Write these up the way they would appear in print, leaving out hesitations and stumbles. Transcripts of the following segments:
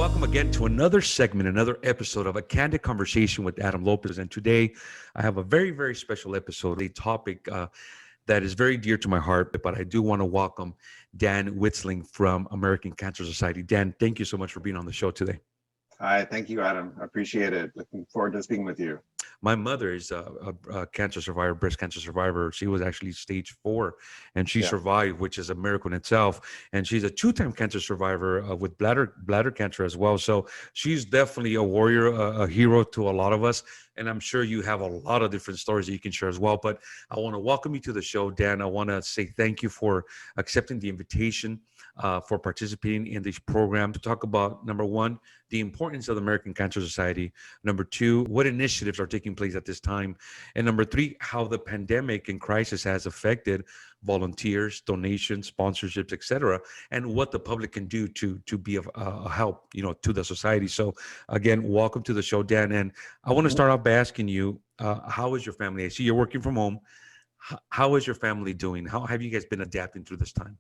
welcome again to another segment, another episode of A Candid Conversation with Adam Lopez. And today I have a very, very special episode, a topic that is very dear to my heart, but I do want to welcome Dan Witzling from American Cancer Society. Dan, thank you so much for being on the show today. Hi, thank you, Adam. I appreciate it. Looking forward to speaking with you. My mother is a cancer survivor, breast cancer survivor. She was actually stage 4 and she Yeah. survived, which is a miracle in itself. And she's a 2-time cancer survivor with bladder cancer as well. So she's definitely a warrior, a hero to a lot of us. And I'm sure you have a lot of different stories that you can share as well. But I want to welcome you to the show, Dan. I want to say thank you for accepting the invitation, for participating in this program to talk about, number one, the importance of the American Cancer Society. Number two, what initiatives are taking place at this time. And number three, how the pandemic and crisis has affected volunteers, donations, sponsorships, etc., and what the public can do to be of a help, to the society. So again, welcome to the show, Dan. And I want to start off by asking you, how is your family? I see you're working from home. How is your family doing? How have you guys been adapting through this time?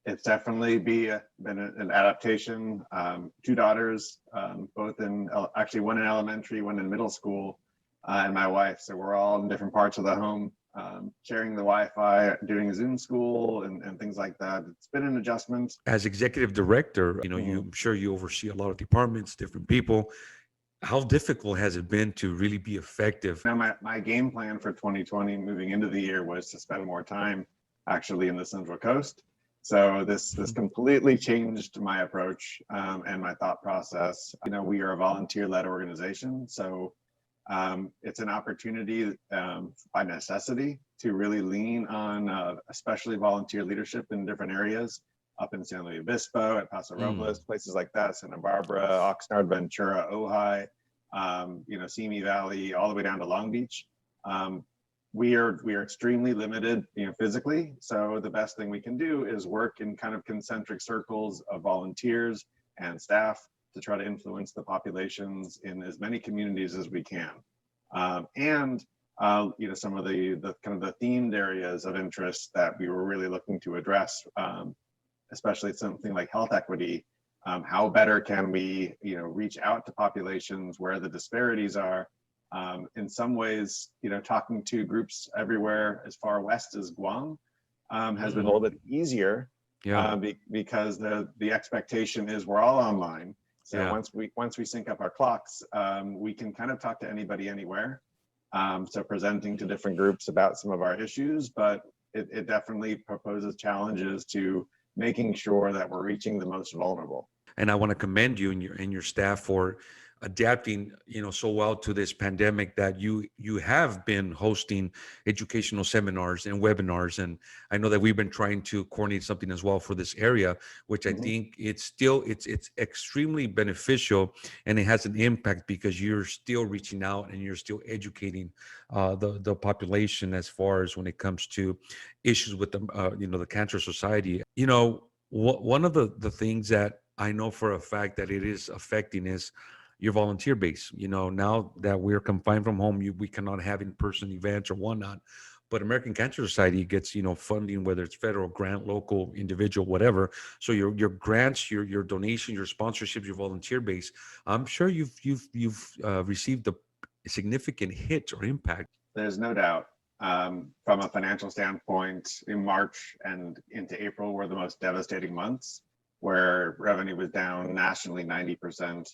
It's definitely been an adaptation. 2 daughters, both actually one in elementary, one in middle school, and my wife. So we're all in different parts of the home, sharing the Wi-Fi, doing Zoom school and things like that. It's been an adjustment. As executive director, I'm sure you oversee a lot of departments, different people. How difficult has it been to really be effective? Now, my game plan for 2020 moving into the year was to spend more time actually in the Central Coast. So this completely changed my approach and my thought process. We are a volunteer-led organization, so it's an opportunity by necessity to really lean on especially volunteer leadership in different areas, up in San Luis Obispo, at Paso Robles, places like that, Santa Barbara, Oxnard, Ventura, Ojai, Simi Valley, all the way down to Long Beach. We are extremely limited, physically. So the best thing we can do is work in kind of concentric circles of volunteers and staff to try to influence the populations in as many communities as we can. Some of the kind of the themed areas of interest that we were really looking to address, especially something like health equity. How better can we, reach out to populations where the disparities are? In some ways, talking to groups everywhere as far west as Guam has been a little bit easier, because the expectation is we're all online. So once we sync up our clocks, we can kind of talk to anybody anywhere. So presenting to different groups about some of our issues, but it definitely proposes challenges to making sure that we're reaching the most vulnerable. And I want to commend you and your staff for adapting, so well to this pandemic, that you have been hosting educational seminars and webinars. And I know that we've been trying to coordinate something as well for this area, which I think it's extremely beneficial, and it has an impact because you're still reaching out and you're still educating the population as far as when it comes to issues with the Cancer Society. One of the things that I know for a fact that it is affecting is your volunteer base. Now that we're confined from home, we cannot have in-person events or whatnot. But American Cancer Society gets, funding, whether it's federal grant, local, individual, whatever. So your grants, your donations, your sponsorships, your volunteer base, I'm sure you've received a significant hit or impact. There's no doubt. From a financial standpoint, in March and into April were the most devastating months, where revenue was down nationally 90%.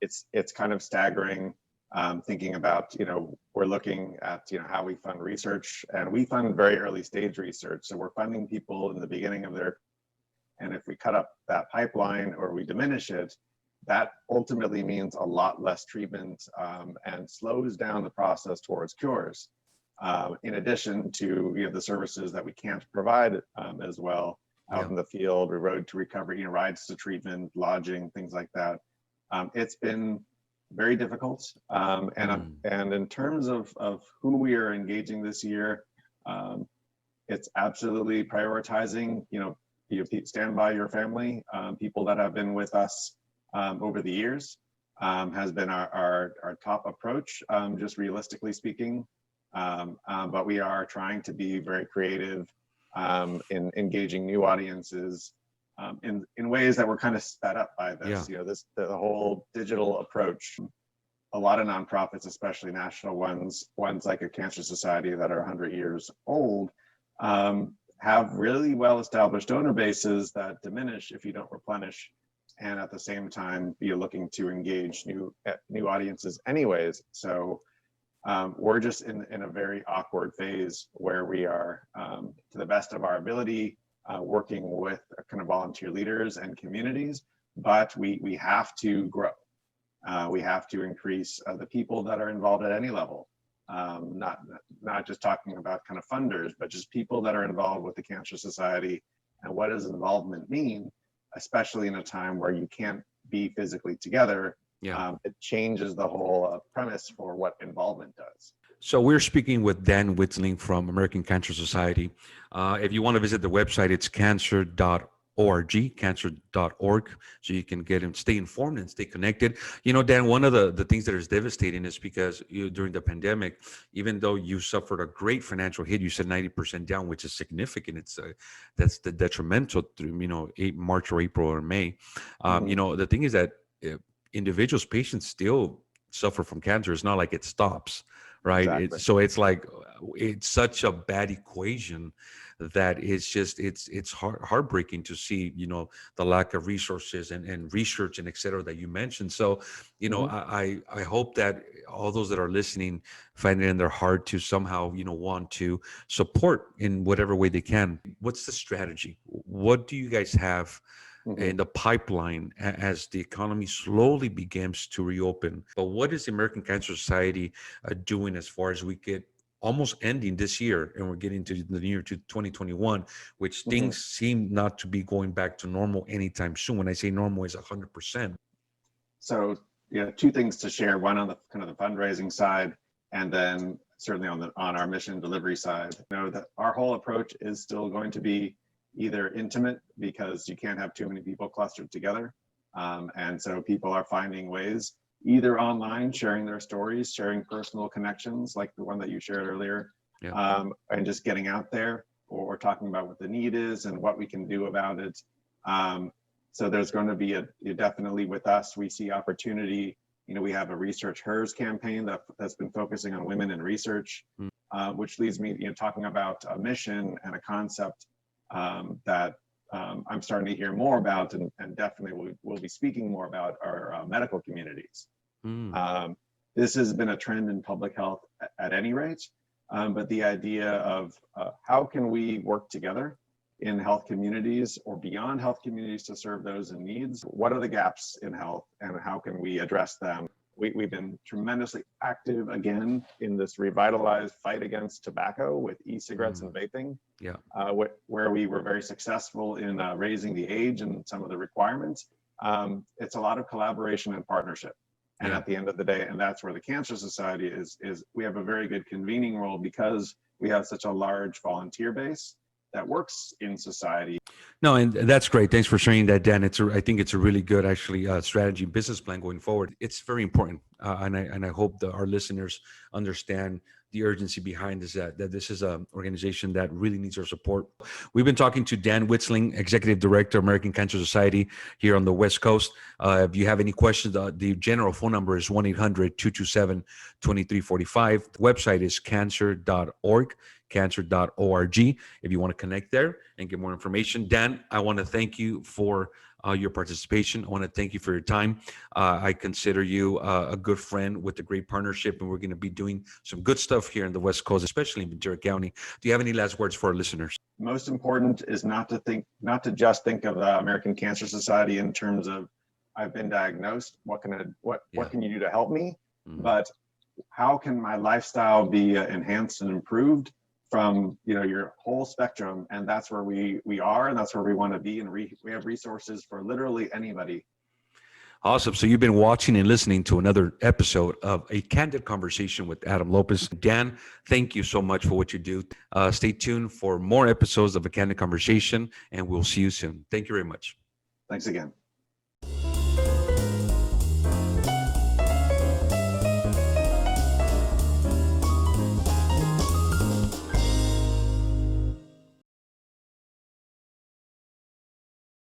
It's kind of staggering, thinking about, we're looking at, how we fund research, and we fund very early stage research. So we're funding people in the beginning of and if we cut up that pipeline or we diminish it, that ultimately means a lot less treatment and slows down the process towards cures. In addition to, the services that we can't provide as well out in the field, road to recovery, rides to treatment, lodging, things like that. It's been very difficult. And in terms of who we are engaging this year, it's absolutely prioritizing, stand by your family. People that have been with us over the years has been our top approach, just realistically speaking. But we are trying to be very creative in engaging new audiences in ways that were kind of sped up by this. Yeah. The whole digital approach. A lot of nonprofits, especially national ones like a Cancer Society that are 100 years old, have really well-established donor bases that diminish if you don't replenish, and at the same time be looking to engage new audiences anyways. So we're just in a very awkward phase where we are, to the best of our ability, working with kind of volunteer leaders and communities, but we have to grow. We have to increase the people that are involved at any level, not just talking about kind of funders, but just people that are involved with the Cancer Society. And what does involvement mean, especially in a time where you can't be physically together? Yeah. It changes the whole premise for what involvement does. So we're speaking with Dan Witzling from American Cancer Society. If you want to visit the website, it's cancer.org, so you can get and stay informed and stay connected. Dan, one of the things that is devastating is because during the pandemic, even though you suffered a great financial hit, you said 90% down, which is significant. That's the detrimental through March or April or May. The thing is that individuals, patients still suffer from cancer. It's not like it stops, right? Exactly. It's such a bad equation that it's heartbreaking to see the lack of resources and research and et cetera that you mentioned. So I hope that all those that are listening find it in their heart to somehow want to support in whatever way they can. What's the strategy? What do you guys have in the pipeline as the economy slowly begins to reopen? But what is the American Cancer Society doing as far as we get almost ending this year and we're getting to the year to 2021, which things seem not to be going back to normal anytime soon? When I say normal, is 100%. So two things to share. One on the kind of the fundraising side, and then certainly on our mission delivery side. That our whole approach is still going to be either intimate, because you can't have too many people clustered together. And so people are finding ways, either online, sharing their stories, sharing personal connections, like the one that you shared earlier, and just getting out there, or talking about what the need is and what we can do about it. So there's going to be definitely with us, we see opportunity. We have a Research Hers campaign that's been focusing on women in research, which leads me, talking about a mission and a concept that I'm starting to hear more about, and definitely we'll be speaking more about our medical communities. This has been a trend in public health at any rate, but the idea of how can we work together in health communities or beyond health communities to serve those in needs? What are the gaps in health, and how can we address them? We've been tremendously active again in this revitalized fight against tobacco with e-cigarettes and vaping, where we were very successful in raising the age and some of the requirements. It's a lot of collaboration and partnership. And at the end of the day, and that's where the Cancer Society is we have a very good convening role, because we have such a large volunteer base that works in society. No, and that's great. Thanks for sharing that, Dan. I think it's a really good, actually, strategy, business plan going forward. It's very important, and I hope that our listeners understand the urgency behind this. That this is an organization that really needs our support. We've been talking to Dan Witzling, Executive Director, American Cancer Society here on the West Coast. If you have any questions, the general phone number is 1-800-227-2345. The website is cancer.org. cancer.org if you want to connect there and get more information. Dan, I want to thank you for your participation. I want to thank you for your time. I consider you a good friend with a great partnership, and we're going to be doing some good stuff here in the West Coast, especially in Ventura County. Do you have any last words for our listeners? Most important is not to just think of the American Cancer Society in terms of, I've been diagnosed, what can you do to help me? But how can my lifestyle be enhanced and improved from your whole spectrum? And that's where we are, and that's where we want to be, and we have resources for literally anybody. Awesome. So you've been watching and listening to another episode of A Candid Conversation with Adam Lopez. Dan, thank you so much for what you do. Stay tuned for more episodes of A Candid Conversation, and we'll see you soon. Thank you very much. Thanks again.